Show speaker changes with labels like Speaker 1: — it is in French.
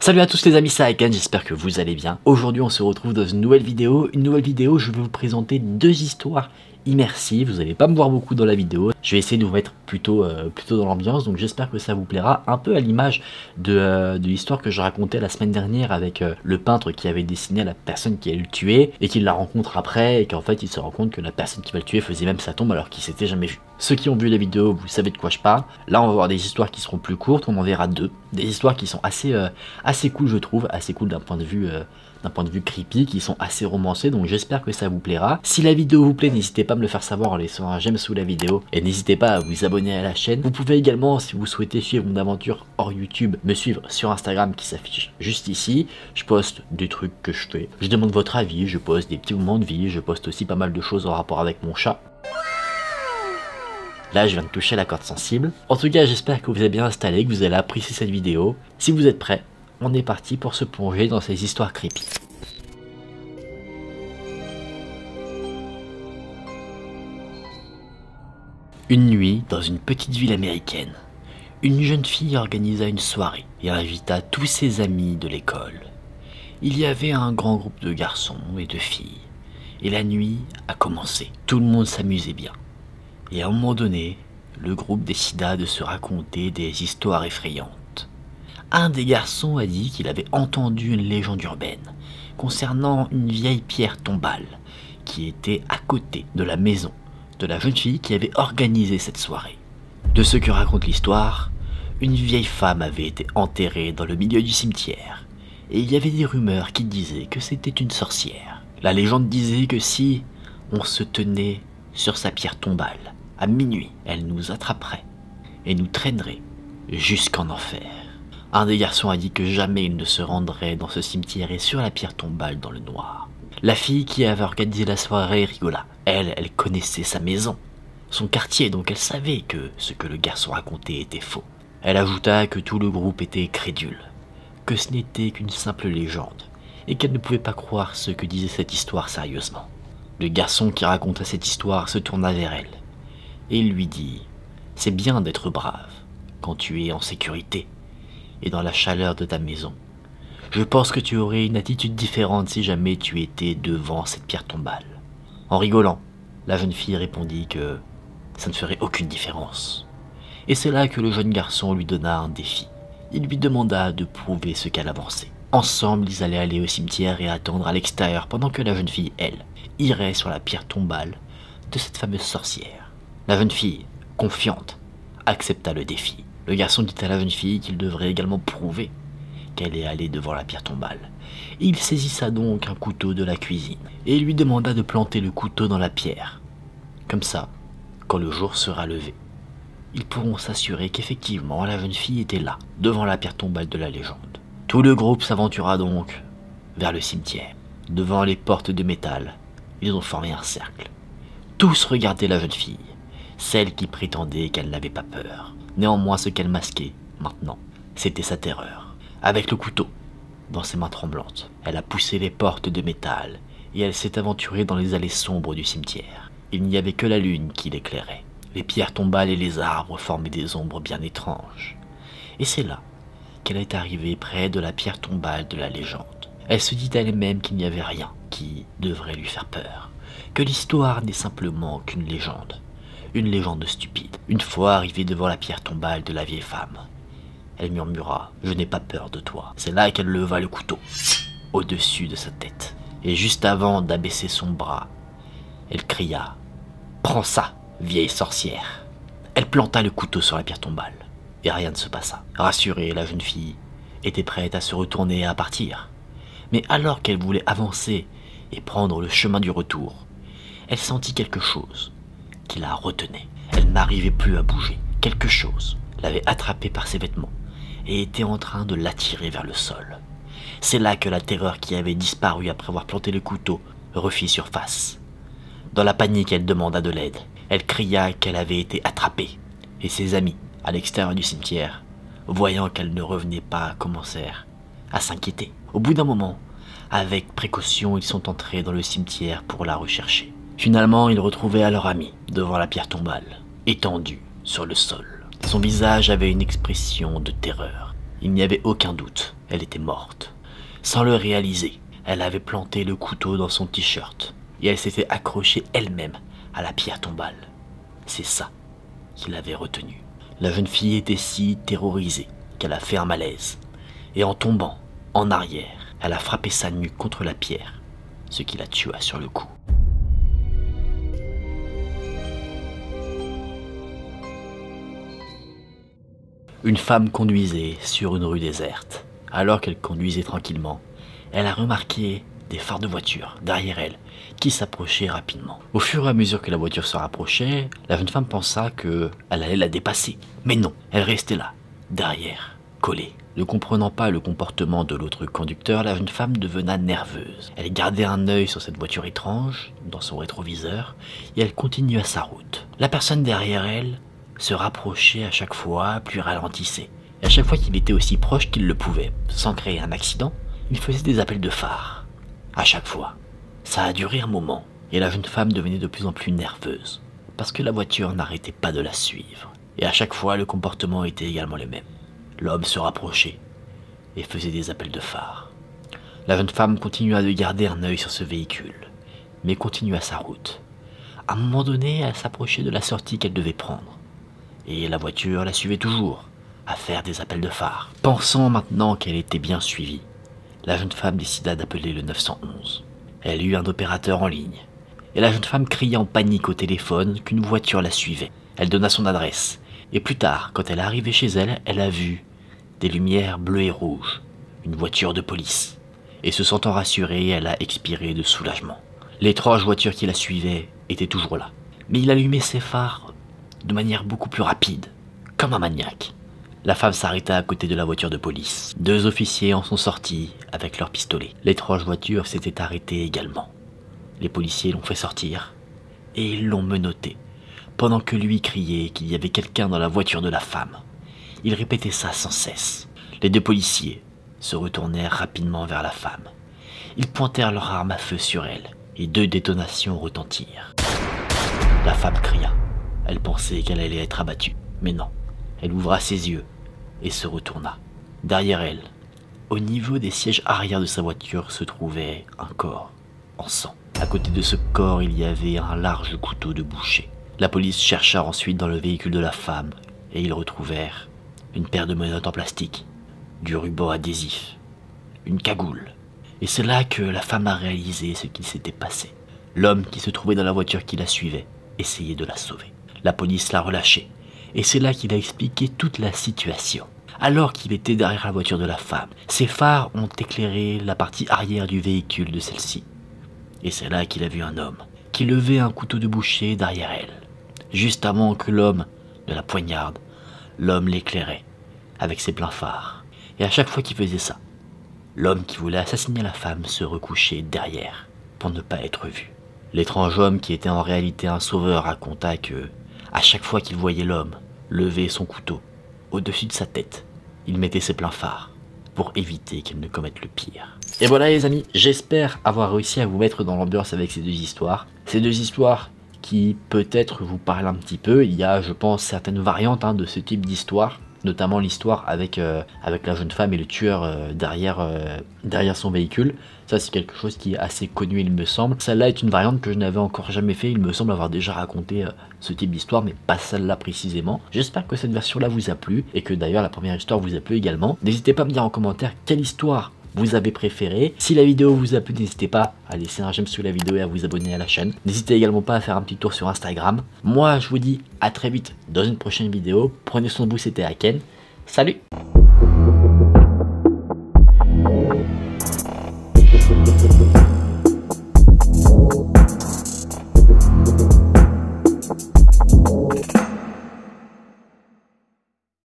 Speaker 1: Salut à tous les amis, c'est Aiken, j'espère que vous allez bien. Aujourd'hui on se retrouve dans une nouvelle vidéo. Je vais vous présenter deux histoires immersives. Vous n'allez pas me voir beaucoup dans la vidéo. Je vais essayer de vous mettre plutôt dans l'ambiance, donc j'espère que ça vous plaira. Un peu à l'image de l'histoire que je racontais la semaine dernière avec le peintre qui avait dessiné la personne qui allait le tuer et qui la rencontre après et qu'en fait il se rend compte que la personne qui va le tuer faisait même sa tombe alors qu'il s'était jamais vu. Ceux qui ont vu la vidéo, vous savez de quoi je parle. Là on va voir des histoires qui seront plus courtes, on en verra deux. Des histoires qui sont assez cool je trouve, assez cool d'un point de vue creepy, qui sont assez romancés, donc j'espère que ça vous plaira. Si la vidéo vous plaît, n'hésitez pas à me le faire savoir en laissant un j'aime sous la vidéo et n'hésitez pas à vous abonner à la chaîne. Vous pouvez également, si vous souhaitez suivre mon aventure hors YouTube, me suivre sur Instagram qui s'affiche juste ici. Je poste des trucs que je fais, je demande votre avis, je poste des petits moments de vie, je poste aussi pas mal de choses en rapport avec mon chat. Là, je viens de toucher la corde sensible. En tout cas, j'espère que vous êtes bien installé, que vous allez apprécier cette vidéo. Si vous êtes prêts, on est parti pour se plonger dans ces histoires creepy. Une nuit, dans une petite ville américaine, une jeune fille organisa une soirée et invita tous ses amis de l'école. Il y avait un grand groupe de garçons et de filles, et la nuit a commencé. Tout le monde s'amusait bien. Et à un moment donné, le groupe décida de se raconter des histoires effrayantes. Un des garçons a dit qu'il avait entendu une légende urbaine concernant une vieille pierre tombale qui était à côté de la maison de la jeune fille qui avait organisé cette soirée. De ce que raconte l'histoire, une vieille femme avait été enterrée dans le milieu du cimetière et il y avait des rumeurs qui disaient que c'était une sorcière. La légende disait que si on se tenait sur sa pierre tombale, à minuit, elle nous attraperait et nous traînerait jusqu'en enfer. Un des garçons a dit que jamais il ne se rendrait dans ce cimetière et sur la pierre tombale dans le noir. La fille qui avait organisé la soirée rigola. Elle connaissait sa maison, son quartier, donc elle savait que ce que le garçon racontait était faux. Elle ajouta que tout le groupe était crédule, que ce n'était qu'une simple légende et qu'elle ne pouvait pas croire ce que disait cette histoire sérieusement. Le garçon qui raconta cette histoire se tourna vers elle et lui dit « C'est bien d'être brave quand tu es en sécurité et dans la chaleur de ta maison. Je pense que tu aurais une attitude différente si jamais tu étais devant cette pierre tombale. » En rigolant, la jeune fille répondit que ça ne ferait aucune différence. Et c'est là que le jeune garçon lui donna un défi. Il lui demanda de prouver ce qu'elle avançait. Ensemble, ils allaient aller au cimetière et attendre à l'extérieur pendant que la jeune fille, elle, irait sur la pierre tombale de cette fameuse sorcière. La jeune fille, confiante, accepta le défi. Le garçon dit à la jeune fille qu'il devrait également prouver qu'elle est allée devant la pierre tombale. Il saisissa donc un couteau de la cuisine et lui demanda de planter le couteau dans la pierre. Comme ça, quand le jour sera levé, ils pourront s'assurer qu'effectivement la jeune fille était là, devant la pierre tombale de la légende. Tout le groupe s'aventura donc vers le cimetière. Devant les portes de métal, ils ont formé un cercle. Tous regardaient la jeune fille, celle qui prétendait qu'elle n'avait pas peur. Néanmoins, ce qu'elle masquait, maintenant, c'était sa terreur. Avec le couteau dans ses mains tremblantes, elle a poussé les portes de métal et elle s'est aventurée dans les allées sombres du cimetière. Il n'y avait que la lune qui l'éclairait. Les pierres tombales et les arbres formaient des ombres bien étranges. Et c'est là qu'elle est arrivée près de la pierre tombale de la légende. Elle se dit à elle-même qu'il n'y avait rien qui devrait lui faire peur, que l'histoire n'est simplement qu'une légende stupide. Une fois arrivée devant la pierre tombale de la vieille femme, elle murmura « Je n'ai pas peur de toi ». C'est là qu'elle leva le couteau au-dessus de sa tête. Et juste avant d'abaisser son bras, elle cria « Prends ça, vieille sorcière !» Elle planta le couteau sur la pierre tombale et rien ne se passa. Rassurée, la jeune fille était prête à se retourner et à partir. Mais alors qu'elle voulait avancer et prendre le chemin du retour, elle sentit quelque chose qui la retenait. Elle n'arrivait plus à bouger. Quelque chose l'avait attrapée par ses vêtements et était en train de l'attirer vers le sol. C'est là que la terreur qui avait disparu après avoir planté le couteau refit surface. Dans la panique, elle demanda de l'aide. Elle cria qu'elle avait été attrapée. Et ses amis, à l'extérieur du cimetière, voyant qu'elle ne revenait pas, commencèrent à s'inquiéter. Au bout d'un moment, avec précaution, ils sont entrés dans le cimetière pour la rechercher. Finalement, ils retrouvèrent leur amie devant la pierre tombale, étendue sur le sol. Son visage avait une expression de terreur. Il n'y avait aucun doute, elle était morte. Sans le réaliser, elle avait planté le couteau dans son t-shirt et elle s'était accrochée elle-même à la pierre tombale. C'est ça qui l'avait retenue. La jeune fille était si terrorisée qu'elle a fait un malaise et en tombant en arrière, elle a frappé sa nuque contre la pierre, ce qui la tua sur le coup. Une femme conduisait sur une rue déserte. Alors qu'elle conduisait tranquillement, elle a remarqué des phares de voiture derrière elle qui s'approchaient rapidement. Au fur et à mesure que la voiture se rapprochait, la jeune femme pensa qu'elle allait la dépasser. Mais non, elle restait là, derrière, collée. Ne comprenant pas le comportement de l'autre conducteur, la jeune femme devena nerveuse. Elle gardait un œil sur cette voiture étrange, dans son rétroviseur, et elle continua sa route. La personne derrière elle se rapprochait à chaque fois, puis ralentissait. Et à chaque fois qu'il était aussi proche qu'il le pouvait, sans créer un accident, il faisait des appels de phare. À chaque fois. Ça a duré un moment, et la jeune femme devenait de plus en plus nerveuse, parce que la voiture n'arrêtait pas de la suivre. Et à chaque fois, le comportement était également le même. L'homme se rapprochait, et faisait des appels de phare. La jeune femme continua de garder un œil sur ce véhicule, mais continua sa route. À un moment donné, elle s'approchait de la sortie qu'elle devait prendre. Et la voiture la suivait toujours, à faire des appels de phare. Pensant maintenant qu'elle était bien suivie, la jeune femme décida d'appeler le 911. Elle eut un opérateur en ligne, et la jeune femme cria en panique au téléphone qu'une voiture la suivait. Elle donna son adresse, et plus tard, quand elle est arrivée chez elle, elle a vu des lumières bleues et rouges, une voiture de police. Et se sentant rassurée, elle a expiré de soulagement. L'étrange voiture qui la suivait était toujours là, mais il allumait ses phares de manière beaucoup plus rapide, comme un maniaque. La femme s'arrêta à côté de la voiture de police. 2 officiers en sont sortis avec leurs pistolets. L'étrange voiture s'était arrêtée également. Les policiers l'ont fait sortir et ils l'ont menotté, pendant que lui criait qu'il y avait quelqu'un dans la voiture de la femme. Il répétait ça sans cesse. Les 2 policiers se retournèrent rapidement vers la femme. Ils pointèrent leur arme à feu sur elle et 2 détonations retentirent. La femme cria. Elle pensait qu'elle allait être abattue, mais non. Elle ouvra ses yeux et se retourna. Derrière elle, au niveau des sièges arrière de sa voiture, se trouvait un corps en sang. À côté de ce corps, il y avait un large couteau de boucher. La police chercha ensuite dans le véhicule de la femme et ils retrouvèrent une paire de menottes en plastique, du ruban adhésif, une cagoule. Et c'est là que la femme a réalisé ce qui s'était passé. L'homme qui se trouvait dans la voiture qui la suivait essayait de la sauver. La police l'a relâché, et c'est là qu'il a expliqué toute la situation. Alors qu'il était derrière la voiture de la femme, ses phares ont éclairé la partie arrière du véhicule de celle-ci. Et c'est là qu'il a vu un homme qui levait un couteau de boucher derrière elle. Juste avant que l'homme ne la poignarde, l'homme l'éclairait avec ses pleins phares. Et à chaque fois qu'il faisait ça, l'homme qui voulait assassiner la femme se recouchait derrière pour ne pas être vu. L'étrange homme, qui était en réalité un sauveur, raconta que à chaque fois qu'il voyait l'homme lever son couteau au-dessus de sa tête, il mettait ses pleins phares pour éviter qu'il ne commette le pire. Et voilà les amis, j'espère avoir réussi à vous mettre dans l'ambiance avec ces 2 histoires. Ces 2 histoires qui peut-être vous parlent un petit peu. Il y a, je pense, certaines variantes de ce type d'histoire, notamment l'histoire avec la jeune femme et le tueur derrière son véhicule. Ça, c'est quelque chose qui est assez connu, il me semble. Celle-là est une variante que je n'avais encore jamais fait. Il me semble avoir déjà raconté ce type d'histoire, mais pas celle-là précisément. J'espère que cette version-là vous a plu et que d'ailleurs la première histoire vous a plu également. N'hésitez pas à me dire en commentaire quelle histoire vous avez préféré. Si la vidéo vous a plu, n'hésitez pas à laisser un j'aime sous la vidéo et à vous abonner à la chaîne. N'hésitez également pas à faire un petit tour sur Instagram. Moi, je vous dis à très vite dans une prochaine vidéo. Prenez soin de vous, c'était Aken. Salut!